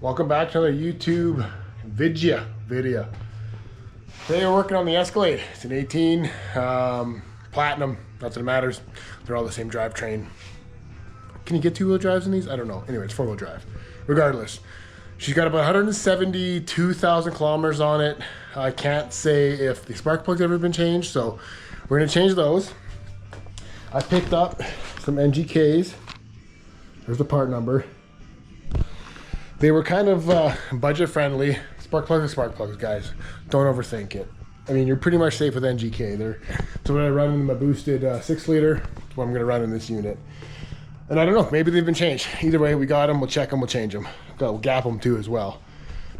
Welcome back to another YouTube video. Today we're working on the Escalade. It's an 18 Platinum. Not that it matters. They're all the same drivetrain. Can you get two-wheel drives in these? I don't know. Anyway, it's four-wheel drive. Regardless, she's got about 172,000 kilometers on it. I can't say if the spark plugs ever been changed, so we're gonna change those. I picked up some NGKs. There's the part number. They were kind of budget friendly. Spark plugs are spark plugs, guys. Don't overthink it. I mean, you're pretty much safe with NGK. So when I run in my boosted 6 liter, that's what I'm gonna run in this unit. And I don't know, maybe they've been changed. Either way, we got them, we'll check them, we'll change them. We'll gap them too as well.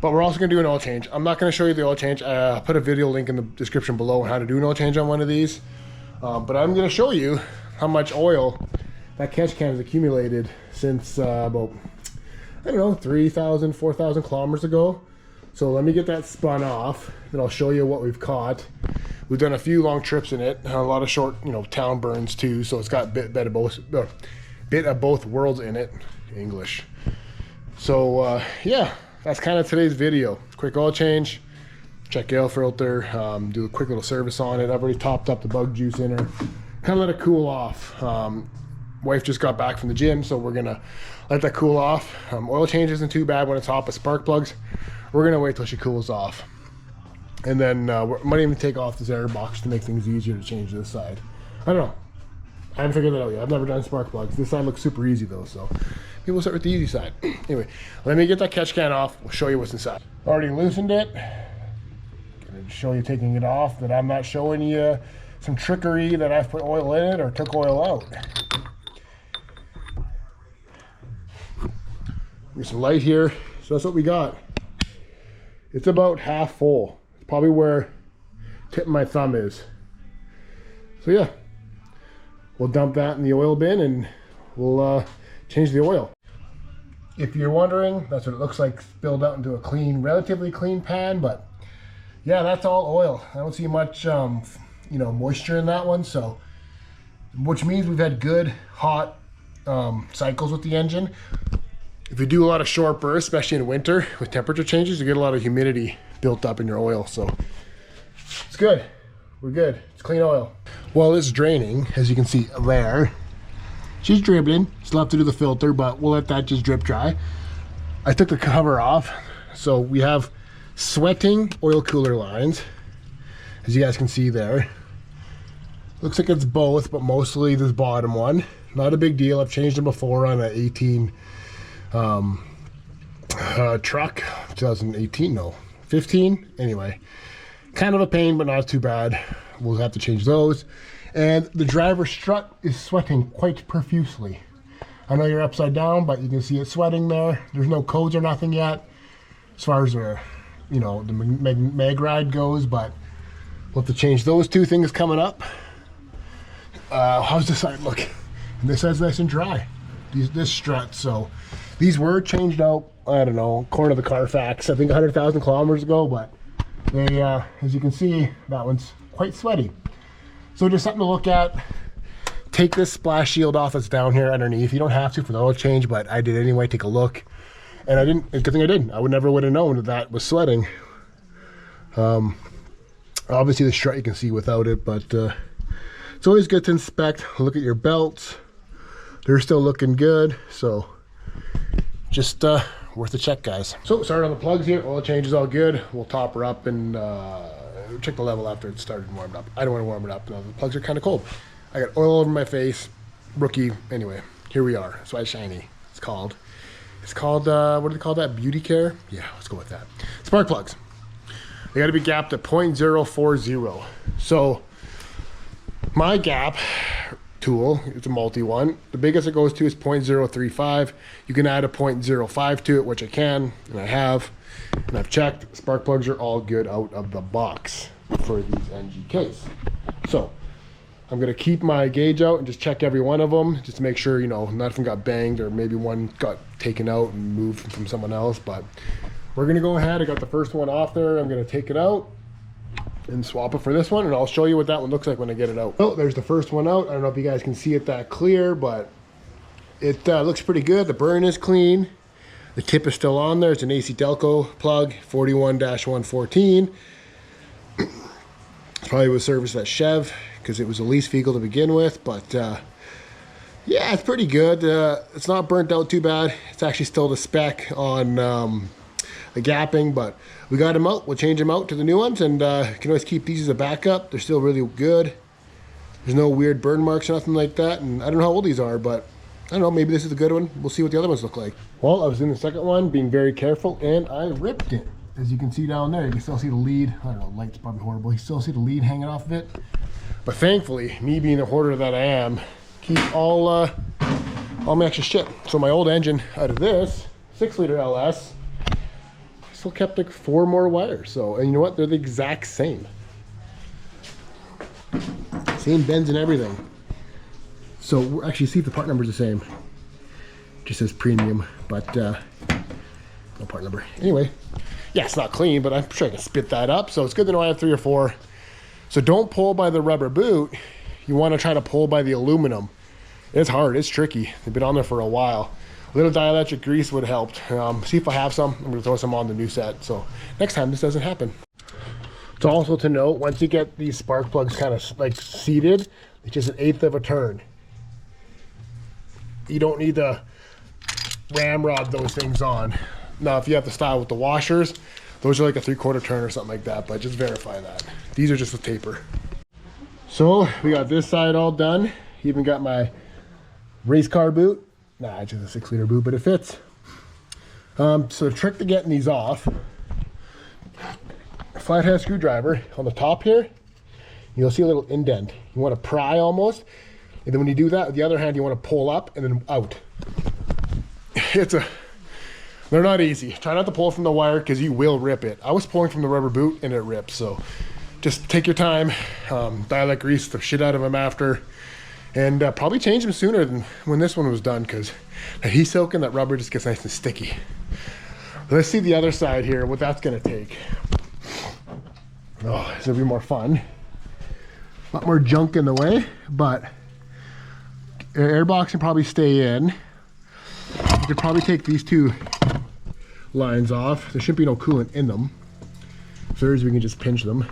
But we're also gonna do an oil change. I'm not gonna show you the oil change. I'll put a video link in the description below on how to do an oil change on one of these. But I'm gonna show you how much oil that catch can has accumulated since about, I don't know, 3,000, 4,000 kilometers ago. So let me get that spun off and I'll show you what we've caught. We've done a few long trips in it, a lot of short, town burns too. So it's got a bit of both worlds in it, English. So yeah, that's kind of today's video. Quick oil change, check oil filter, do a quick little service on it. I've already topped up the bug juice in her. Kind of let it cool off. Wife just got back from the gym, so we're gonna let that cool off. Oil change isn't too bad when it's hot, but spark plugs, we're gonna wait till she cools off. And then we might even take off this air box to make things easier to change this side. I don't know. I haven't figured that out yet. I've never done spark plugs. This side looks super easy though, so maybe we'll start with the easy side. Anyway, let me get that catch can off. We'll show you what's inside. Already loosened it. Gonna show you taking it off, that I'm not showing you some trickery that I've put oil in it or took oil out. There's some light here, so that's what we got. It's about half full. It's probably where tip of my thumb is. So yeah, we'll dump that in the oil bin and we'll change the oil. If you're wondering, that's what it looks like spilled out into a clean, relatively clean pan, but yeah, that's all oil. I don't see much moisture in that one, so which means we've had good hot cycles with the engine. If you do a lot of short bursts, especially in winter with temperature changes, you get a lot of humidity built up in your oil, so it's good. We're good. It's clean oil. While it's draining, as you can see there, she's dribbling. Still have to do the filter, but we'll let that just drip dry. I took the cover off, so we have sweating oil cooler lines, as you guys can see there. Looks like it's both, but mostly this bottom one. Not a big deal. I've changed them before on an 18 truck, 2018, no, 15. Anyway, kind of a pain, but not too bad. We'll have to change those. And the driver strut is sweating quite profusely. I know you're upside down, but you can see it sweating there. There's no codes or nothing yet as far as the mag ride goes, but we'll have to change those two things coming up. How's this side look? And this side's nice and dry. This strut, so these were changed out, I don't know, according to the Carfax, I think 100,000 kilometers ago, but they, as you can see, that one's quite sweaty. So just something to look at. Take this splash shield off that's down here underneath. You don't have to for the oil change, but I did anyway. Take a look. And I didn't, good thing I didn't. I would never would have known that that was sweating. Obviously the strut you can see without it, but it's always good to inspect. Look at your belts. They're still looking good, so just worth a check, guys. So started on the plugs here. Oil change is all good. We'll top her up and check the level after it started and warmed up. I don't want to warm it up. No, the plugs are kind of cold. I got oil over my face. Rookie. Anyway, here we are. That's why it's shiny. It's called, what do they call that? Beauty care? Yeah, let's go with that. Spark plugs. They got to be gapped at 0.040. So my gap tool, it's a multi one. The biggest it goes to is 0.035. You can add a 0.05 to it, which I can, and I have. And I've checked. Spark plugs are all good out of the box for these NGKs. So I'm gonna keep my gauge out and just check every one of them, just to make sure, nothing got banged or maybe one got taken out and moved from someone else. But we're gonna go ahead. I got the first one off there. I'm gonna take it out and swap it for this one, and I'll show you what that one looks like when I get it out. Oh, there's the first one out. I don't know if you guys can see it that clear, but it looks pretty good. The burn is clean. The tip is still on there. It's an AC Delco plug, 41-114. Probably was serviced at Chev because it was a lease vehicle to begin with, but yeah, it's pretty good. It's not burnt out too bad. It's actually still the spec on the gapping, but we got them out. We'll change them out to the new ones, and can always keep these as a backup. They're still really good. There's no weird burn marks or nothing like that, and I don't know how old these are, but I don't know, maybe this is a good one. We'll see what the other ones look like. Well, I was in the second one being very careful, and I ripped it. As you can see down there, you can still see the lead. I don't know, light's probably horrible. You still see the lead hanging off of it. But thankfully, me being the hoarder that I am, keep all my extra shit. So my old engine out of this 6-liter LS still kept like 4 more wires. So, and you know what? They're the exact same. Same bends and everything. So we're actually, see if the part number is the same. Just says premium, but no part number. Anyway, yeah, it's not clean, but I'm sure I can spit that up. So it's good to know I have 3 or 4. So don't pull by the rubber boot. You want to try to pull by the aluminum. It's hard, it's tricky. They've been on there for a while. A little dielectric grease would have helped. See if I have some. I'm going to throw some on the new set. So next time this doesn't happen. It's also to note, once you get these spark plugs kind of like seated, it's just 1/8 of a turn. You don't need to ramrod those things on. Now, if you have the style with the washers, those are like a 3/4 turn or something like that, but just verify that. These are just with taper. So we got this side all done. Even got my race car boot. Nah, it's just a 6-liter boot, but it fits. So the trick to getting these off, a flathead screwdriver on the top here, you'll see a little indent. You want to pry almost, and then when you do that, with the other hand, you want to pull up and then out. They're not easy. Try not to pull from the wire because you will rip it. I was pulling from the rubber boot and it ripped, so just take your time, dielectric grease the shit out of them after, and probably change them sooner than when this one was done because heat soaking, that rubber just gets nice and sticky. Let's see the other side here, what that's gonna take. Oh, this will be more fun. A lot more junk in the way, but airbox can probably stay in. You could probably take these 2 lines off. There shouldn't be no coolant in them. If there is, we can just pinch them.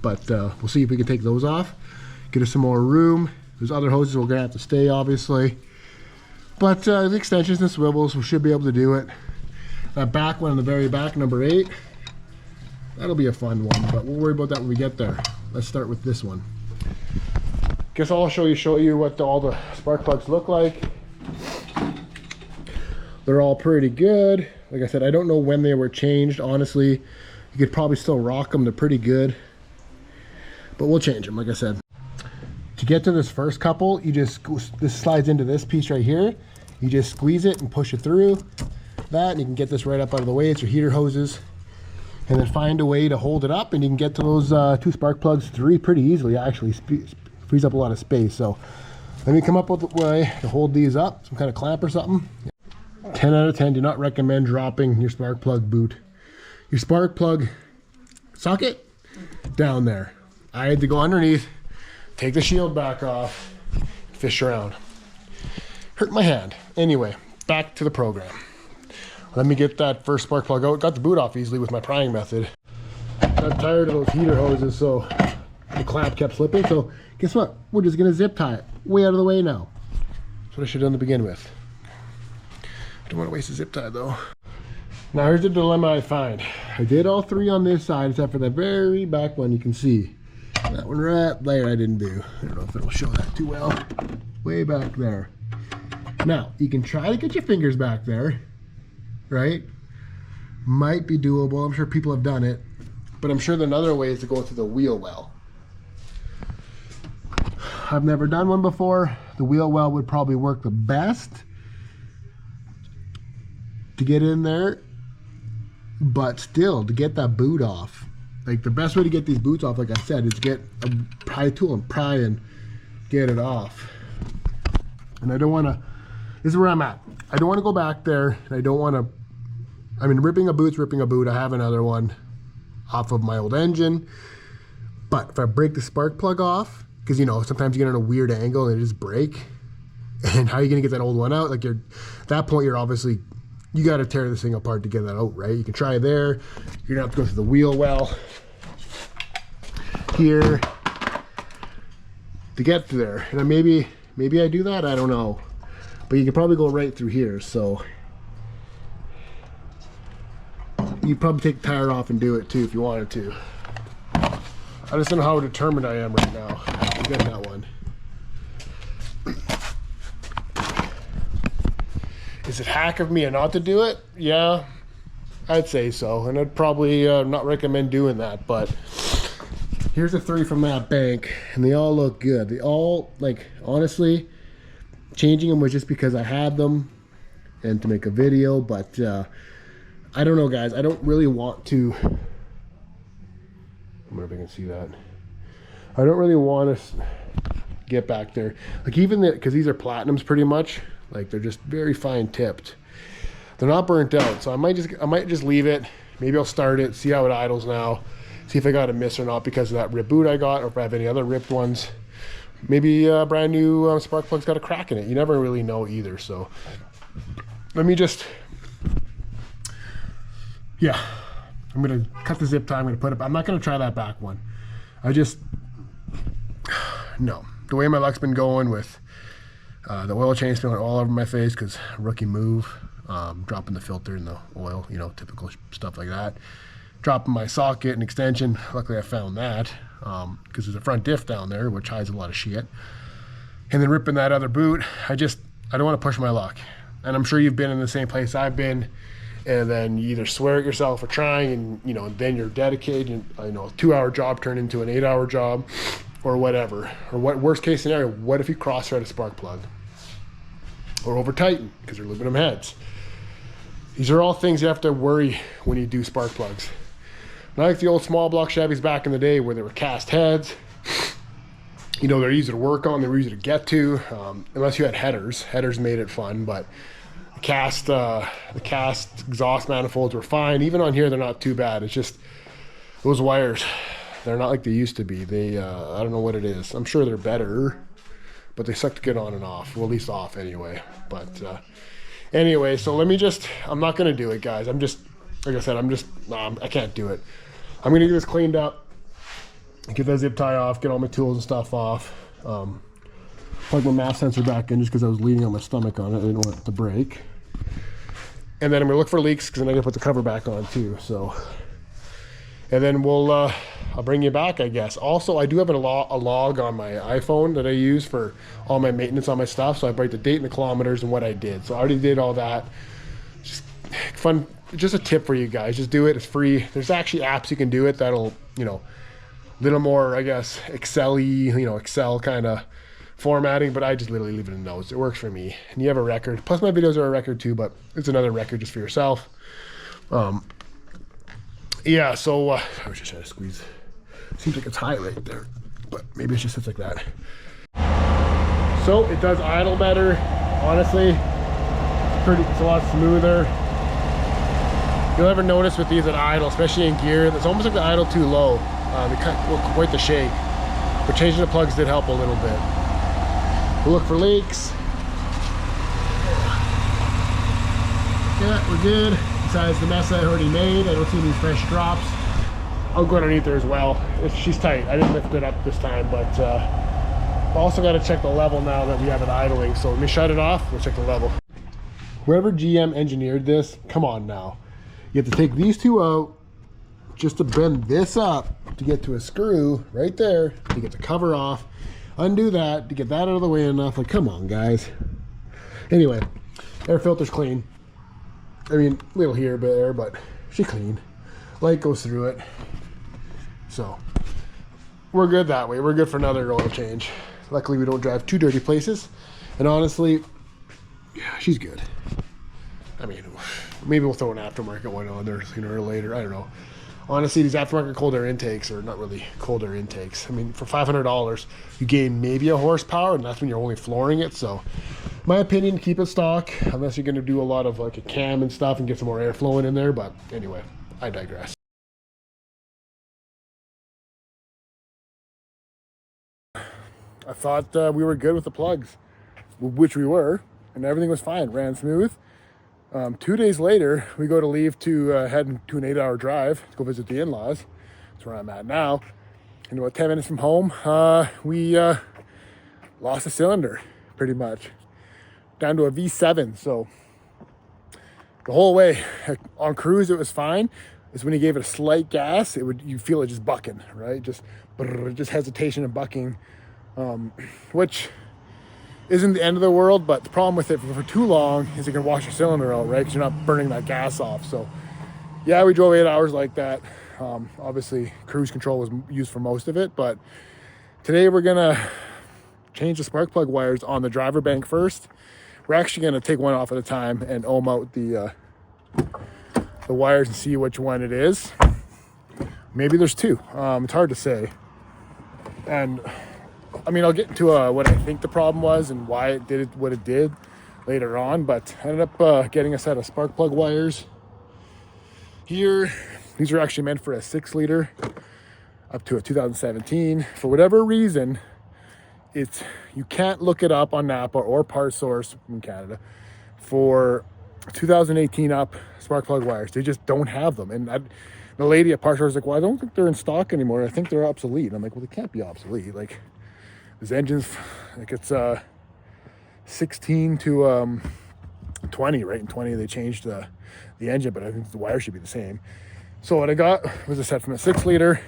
But we'll see if we can take those off. Get us some more room. There's other hoses we're gonna have to stay, obviously. But the extensions and swivels, we should be able to do it. That back one in the very back, number 8, that'll be a fun one, but we'll worry about that when we get there. Let's start with this one. Guess I'll show you what all the spark plugs look like. They're all pretty good. Like I said, I don't know when they were changed, honestly. You could probably still rock them, they're pretty good. But we'll change them, like I said. To get to this first couple, this slides into this piece right here. You just squeeze it and push it through that, and you can get this right up out of the way. It's your heater hoses. And then find a way to hold it up, and you can get to those 2 spark plugs, 3 pretty easily, actually. Frees up a lot of space. So let me come up with a way to hold these up, some kind of clamp or something. 10 out of 10, do not recommend dropping your spark plug boot. Your spark plug socket down there. I had to go underneath, take the shield back off, fish around. Hurt my hand. Anyway, back to the program. Let me get that first spark plug out. Got the boot off easily with my prying method. Got tired of those heater hoses, so the clamp kept slipping. So guess what? We're just gonna zip tie it way out of the way now. That's what I should have done to begin with. I don't want to waste a zip tie though. Now here's the dilemma I find. I did all 3 on this side except for the very back one. You can see that one right there I didn't do. I don't know if it'll show that too well. Way back there. Now you can try to get your fingers back there, right? Might be doable. I'm sure people have done it, but I'm sure there are other ways to go through the wheel well. I've never done one before. The wheel well would probably work the best to get in there, but still to get that boot off, like the best way to get these boots off, like I said, is get a pry tool and pry and get it off. And I don't want to, this is where I'm at. I don't want to go back there, and I don't want to, I mean, ripping a boot's ripping a boot. I have another one off of my old engine, but if I break the spark plug off, because you know, sometimes you get on a weird angle and it just break, and how are you going to get that old one out? Like at that point, you're obviously you got to tear this thing apart to get that out, right? You can try there. You're gonna have to go through the wheel well here to get to there. And maybe I do that, I don't know. But you could probably go right through here, so you'd probably take the tire off and do it too if you wanted to. I just don't know how determined I am right now to get that one. Is it hack of me not to do it? Yeah, I'd say so. And I'd probably not recommend doing that, but here's the 3 from that bank, and they all look good. They all, like, honestly, changing them was just because I had them and to make a video, but I don't know, guys. I don't really want to, I wonder if I can see that. I don't really want to get back there. Like, even because these are platinums pretty much, like, they're just very fine tipped. They're not burnt out, so I might just leave it. Maybe I'll start it, see how it idles now, see if I got a miss or not because of that ripped boot I got, or if I have any other ripped ones. Maybe a brand new spark plug's got a crack in it. You never really know either. So let me just, yeah, I'm gonna cut the zip tie. I'm gonna put it. I'm not gonna try that back one. No, the way my luck's been going with the oil change spilling all over my face because rookie move, dropping the filter in the oil, you know, typical stuff like that. Dropping my socket and extension. Luckily I found that because there's a front diff down there which hides a lot of shit. And then ripping that other boot. I don't want to push my luck. And I'm sure you've been in the same place I've been, and then you either swear at yourself for trying, and you know, then you're dedicated, and you know, a 2-hour job turned into an 8-hour job or whatever. Or what worst case scenario, what if you cross thread a spark plug or over tighten because they're aluminum heads? These are all things you have to worry when you do spark plugs. Not like the old small block Chevys back in the day where they were cast heads. You know, they're easy to work on, they're easy to get to, unless you had headers. Headers made it fun, but the cast exhaust manifolds were fine. Even on here, they're not too bad. It's just those wires, they're not like they used to be. They, I don't know what it is. I'm sure they're better, but they suck to get on and off. Well, at least off anyway. But anyway, so let me just, I'm not going to do it, guys. I'm just, like I said, I can't do it. I'm going to get this cleaned up, get that zip tie off, get all my tools and stuff off. Plug my mass sensor back in just because I was leaning on my stomach on it. I didn't want it to break. And then I'm going to look for leaks because then I got to put the cover back on too. So, and then I'll bring you back, I guess. Also, I do have a log on my iPhone that I use for all my maintenance on my stuff. So I write the date and the kilometers and what I did. So I already did all that. Just fun. Just a tip for you guys. Just do it. It's free. There's actually apps you can do it that'll, you know, little more, I guess, Excel-y, you know, Excel kind of formatting, but I just literally leave it in notes. It works for me. And you have a record. Plus my videos are a record too, but it's another record just for yourself. Yeah, so I was just trying to squeeze. Seems like it's high right there, but maybe it just sits like that. So it does idle better. Honestly, it's a lot smoother. You'll ever notice with these that idle, especially in gear, it's almost like the idle too low. They cut quite the shake. But changing the plugs did help a little bit. We'll look for leaks. Yeah, we're good. Besides the mess I already made, I don't see any fresh drops. I'll go underneath there as well. She's tight. I didn't lift it up this time, but also got to check the level now that we have it idling. So let me shut it off. We'll check the level. Whoever GM engineered this, come on now. You have to take these two out just to bend this up to get to a screw right there to get the cover off. Undo that to get that out of the way enough. Like, come on, guys. Anyway, air filter's clean. I mean, little here, but there, but she's clean. Light goes through it. So, we're good that way. We're good for another oil change. Luckily, we don't drive too dirty places. And honestly, yeah, she's good. I mean, maybe we'll throw an aftermarket one on there sooner or later. I don't know. Honestly, these aftermarket cold air intakes are not really cold air intakes. I mean, for $500, you gain maybe a horsepower, and that's when you're only flooring it. So, my opinion, keep it stock, unless you're going to do a lot of like a cam and stuff and get some more air flowing in there. But anyway, I digress. I thought we were good with the plugs, which we were, and everything was fine. Ran smooth. 2 days later, we go to leave to head to an 8-hour drive to go visit the in-laws. That's where I'm at now. And about 10 minutes from home, we lost a cylinder, pretty much, down to a V7. So the whole way on cruise, it was fine. It's when you gave it a slight gas, you feel it just bucking, right? Just hesitation and bucking, which isn't the end of the world, but the problem with it for too long is it can wash your cylinder out, right? Because you're not burning that gas off. So yeah, we drove 8 hours like that. Obviously cruise control was used for most of it, but today we're gonna change the spark plug wires on the driver bank first. We're actually gonna take one off at a time and ohm out the wires and see which one it is. Maybe there's two. It's hard to say. And I mean, I'll get into what I think the problem was and why it did what it did later on, but I ended up getting a set of spark plug wires here. These are actually meant for a 6-liter up to a 2017. For whatever reason, you can't look it up on Napa or Part Source in Canada for 2018 up spark plug wires. They just don't have them. And the lady at Part Source was like, well, I don't think they're in stock anymore. I think they're obsolete. And I'm like, well, they can't be obsolete. Like, this engine's, like, it's 16 to 20, right? In 20, they changed the engine, but I think the wire should be the same. So what I got was a set from a 6-liter.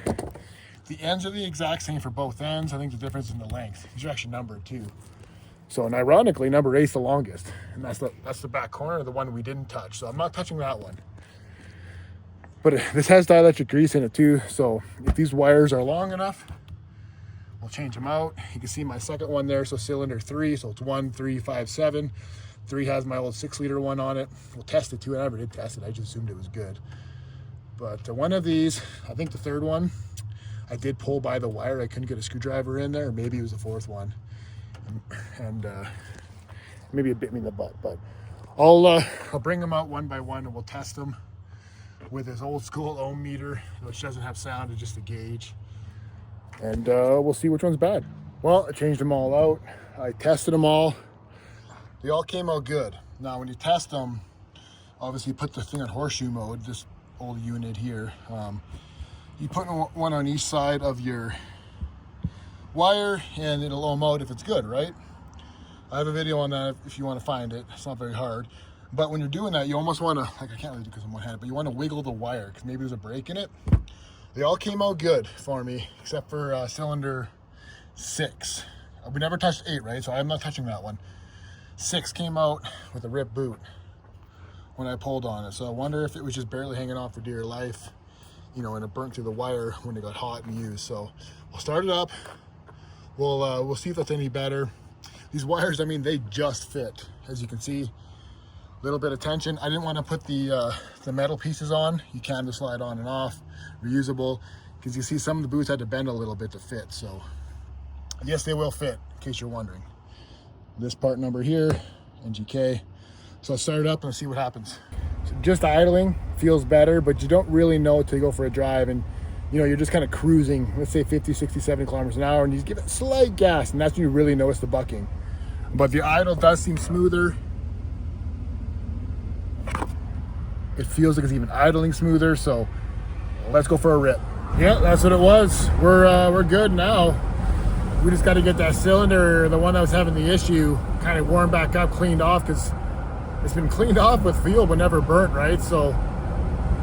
The ends are the exact same for both ends. I think the difference is in the length. These are actually numbered too. So, and ironically, number 8's the longest, and that's the back corner, the one we didn't touch. So I'm not touching that one. But this has dielectric grease in it too. So if these wires are long enough, we'll change them out. You can see my second one there. So cylinder 3, so it's 1, 3, 5, 7. 3 has my old 6-liter one on it. We'll test it too. I never did test it. I just assumed it was good. But one of these, I think the third one, I did pull by the wire. I couldn't get a screwdriver in there. Maybe it was the fourth one. And maybe it bit me in the butt. But I'll bring them out one by one and we'll test them with this old school ohm meter, which doesn't have sound, it's just a gauge. And we'll see which one's bad. Well, I changed them all out. I tested them all. They all came out good. Now, when you test them, obviously you put the thing on horseshoe mode, this old unit here. You put one on each side of your wire and it'll ohm out if it's good, right? I have a video on that if you want to find it. It's not very hard. But when you're doing that, you almost want to, like, I can't really do because I'm one-handed, but you want to wiggle the wire because maybe there's a break in it. They all came out good for me, except for cylinder 6. We never touched 8, right? So I'm not touching that one. 6 came out with a ripped boot when I pulled on it. So I wonder if it was just barely hanging on for dear life, you know, and it burnt through the wire when it got hot and used. So we'll start it up. We'll see if that's any better. These wires, I mean, they just fit. As you can see, a little bit of tension. I didn't want to put the metal pieces on. You can just slide on and off, reusable, because you see some of the boots had to bend a little bit to fit. So yes, they will fit, in case you're wondering. This part number here, NGK. So I'll start it up and see what happens. So just idling feels better, but you don't really know until you go for a drive, and you know, you're just kind of cruising, let's say 50, 60, 70 kilometers an hour, and you just give it slight gas, and that's when you really notice the bucking. But the idle does seem smoother. It feels like it's even idling smoother, so let's go for a rip. Yeah, that's what it was. We're good now. We just got to get that cylinder, the one that was having the issue, kind of warmed back up, cleaned off, because it's been cleaned off with fuel but never burnt, right? So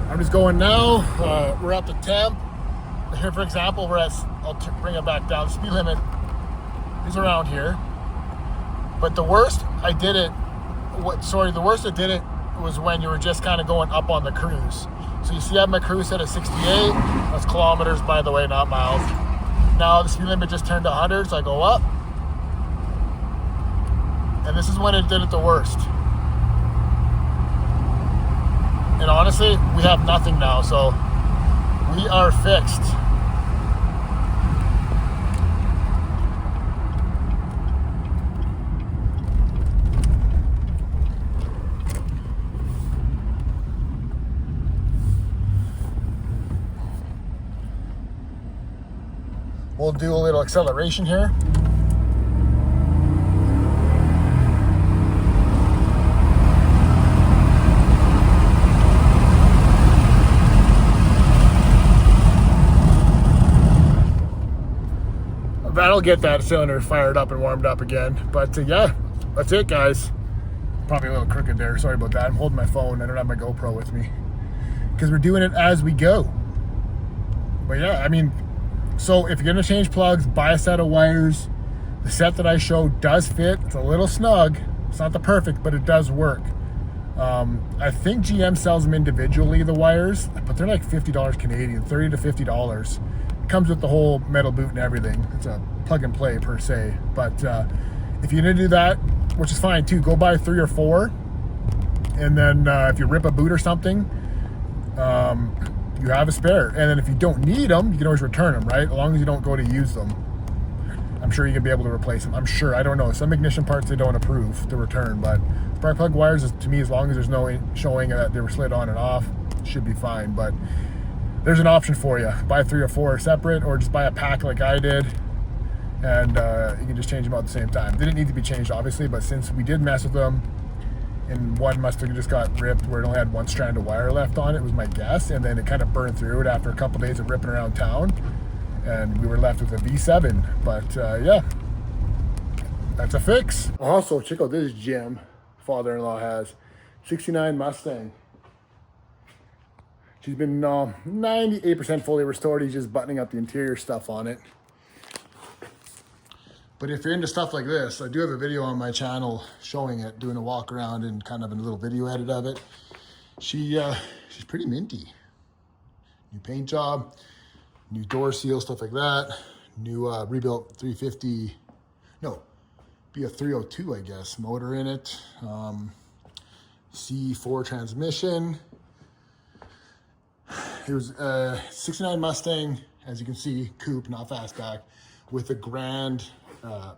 I'm just going now. We're up to temp. Here, for example, I'll bring it back down. The speed limit is around here. But the worst I did it was when you were just kind of going up on the cruise. So you see I have my cruise set at 68. That's kilometers, by the way, not miles. Now the speed limit just turned to 100, so I go up. And this is when it did it the worst. And honestly, we have nothing now, so we are fixed. We'll do a little acceleration here. that'll get that cylinder fired up and warmed up again. But yeah, that's it, guys. Probably a little crooked there. Sorry about that. I'm holding my phone. I don't have my GoPro with me because we're doing it as we go. But yeah, I mean, so if you're gonna change plugs, buy a set of wires. The set that I showed does fit. It's a little snug. It's not the perfect, but it does work. I think GM sells them individually, the wires, but they're like $50 Canadian, $30 to $50. It comes with the whole metal boot and everything. It's a plug and play per se. But if you're gonna do that, which is fine too, go buy 3 or 4. And then if you rip a boot or something, you have a spare. And then if you don't need them, you can always return them, right? As long as you don't go to use them. I'm sure you can be able to replace them. I'm sure, I don't know. Some ignition parts they don't approve to return, but spark plug wires, is, to me, as long as there's no showing that they were slid on and off, should be fine. But there's an option for you. Buy 3 or 4 separate, or just buy a pack like I did, and you can just change them out at the same time. They didn't need to be changed, obviously, but since we did mess with them, and one must have just got ripped where it only had one strand of wire left on it, was my guess, and then it kind of burned through it after a couple days of ripping around town, and we were left with a V7. But yeah, that's a fix. Also, check out this gem father-in-law has. 69 Mustang. She's been 98% fully restored. He's just buttoning up the interior stuff on it. But if you're into stuff like this, I do have a video on my channel showing it, doing a walk around and kind of a little video edit of it. She's pretty minty. New paint job, new door seal, stuff like that. New rebuilt 350, no, be a 302, I guess, motor in it. C4 transmission. It was a 69 Mustang, as you can see, coupe, not fastback, with a Grand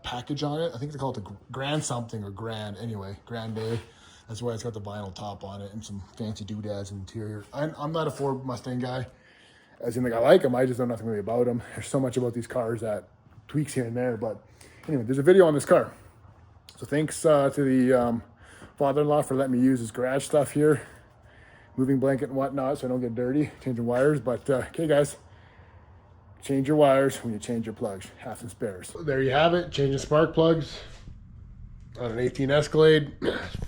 package on it. I think they call it the Grand something or Grand, anyway, Grand Day. That's why it's got the vinyl top on it and some fancy doodads in the interior. I'm not a Ford Mustang guy, as in like I like them, I just know nothing really about them. There's so much about these cars that tweaks here and there, but anyway, there's a video on this car. So thanks to the father-in-law for letting me use his garage stuff here, moving blanket and whatnot so I don't get dirty, changing wires. But okay, guys, change your wires when you change your plugs, have some spares. So there you have it, changing spark plugs on an 18 Escalade.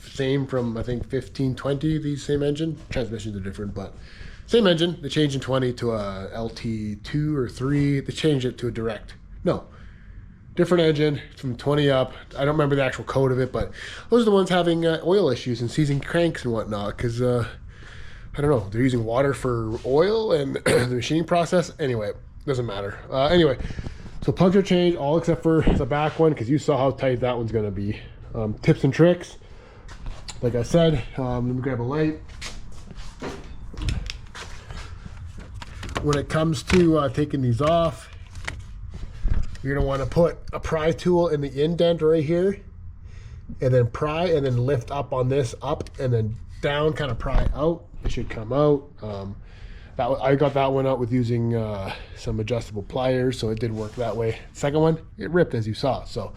Same from, I think, 15, 20, the same engine. Transmissions are different, but same engine. They changed in 20 to a LT2 or 3. They changed it to a direct. No, different engine from 20 up. I don't remember the actual code of it, but those are the ones having oil issues and seizing cranks and whatnot, because I don't know, they're using water for oil and the machining process. Anyway, doesn't matter. Anyway, so plugs are changed, all except for the back one, because you saw how tight that one's going to be. Tips and tricks, like I said, let me grab a light. When it comes to taking these off, you're going to want to put a pry tool in the indent right here, and then pry, and then lift up on this, up, and then down, kind of pry out. It should come out. I got that one out with using some adjustable pliers, so it did work that way. Second one, it ripped, as you saw. So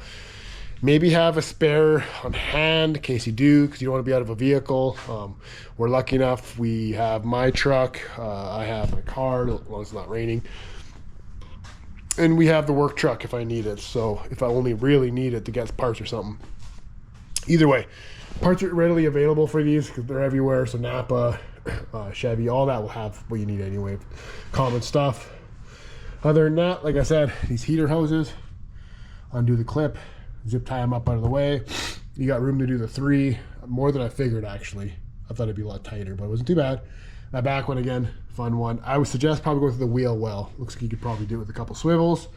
maybe have a spare on hand in case you do, because you don't want to be out of a vehicle. We're lucky enough, we have my truck, I have my car, as long as it's not raining, and we have the work truck if I need it. So if I only really need it to get parts or something. Either way, parts are readily available for these because they're everywhere. So Napa, Chevy, all that will have what you need anyway. Common stuff. Other than that, like I said, these heater hoses, undo the clip, zip tie them up out of the way. You got room to do the 3, more than I figured actually. I thought it'd be a lot tighter, but it wasn't too bad. That back one again, fun one. I would suggest probably go through the wheel well. Looks like you could probably do it with a couple swivels.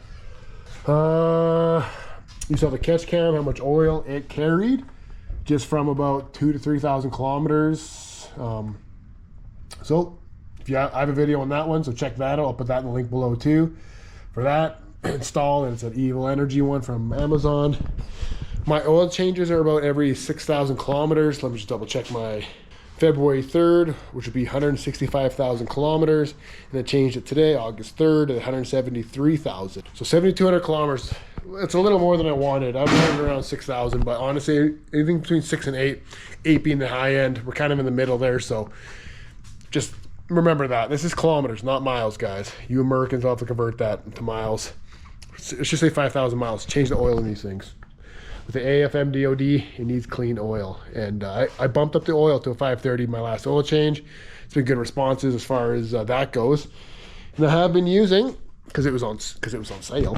You saw the catch cam, how much oil it carried, just from about 2,000 to 3,000 kilometers. So if you have, I have a video on that one, so check that out. I'll put that in the link below too for that. Install, and it's an Evil Energy one from Amazon. My oil changes are about every 6,000 kilometers. Let me just double check my February 3rd, which would be 165,000 kilometers, and I changed it today, August 3rd, at 173,000. So 7,200 kilometers. It's a little more than I wanted. I'm running around 6,000, but honestly, anything between 6 and 8, 8 being the high end. We're kind of in the middle there, so just remember that. This is kilometers, not miles, guys. You Americans will have to convert that into miles. let's just say 5,000 miles. Change the oil in these things. With the AFM DOD, it needs clean oil. And I bumped up the oil to a 530 my last oil change. It's been good responses as far as that goes. And I have been using, because it was on sale,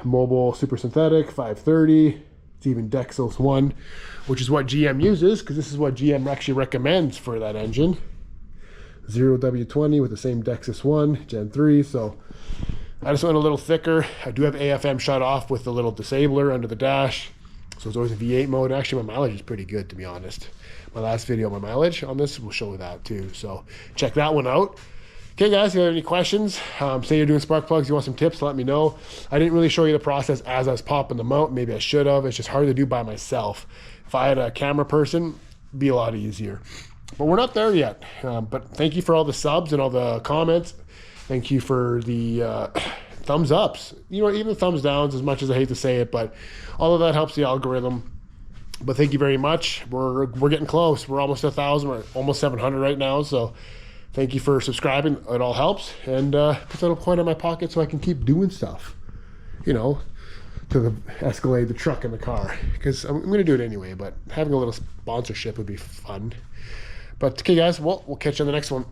Mobile Super Synthetic 530. It's even Dexos 1, which is what GM uses, because this is what GM actually recommends for that engine. 0W20 with the same Dexos 1 Gen 3. So I just went a little thicker. I do have AFM shut off with the little disabler under the dash, so it's always in V8 mode. Actually, my mileage is pretty good, to be honest. My last video, my mileage on this will show that too, so check that one out. Okay guys, if you have any questions, say you're doing spark plugs, you want some tips, let me know. I didn't really show you the process as I was popping them out. Maybe I should have. It's just hard to do by myself. If I had a camera person, it'd be a lot easier. But we're not there yet. But thank you for all the subs and all the comments. Thank you for the thumbs ups. You know, even the thumbs downs, as much as I hate to say it, but all of that helps the algorithm. But thank you very much. We're getting close. We're almost 1,000. We're almost 700 right now. So thank you for subscribing. It all helps. And put that little coin in my pocket so I can keep doing stuff, you know, to the Escalade, the truck, and the car. Because I'm going to do it anyway, but having a little sponsorship would be fun. But okay, guys, we'll catch you on the next one.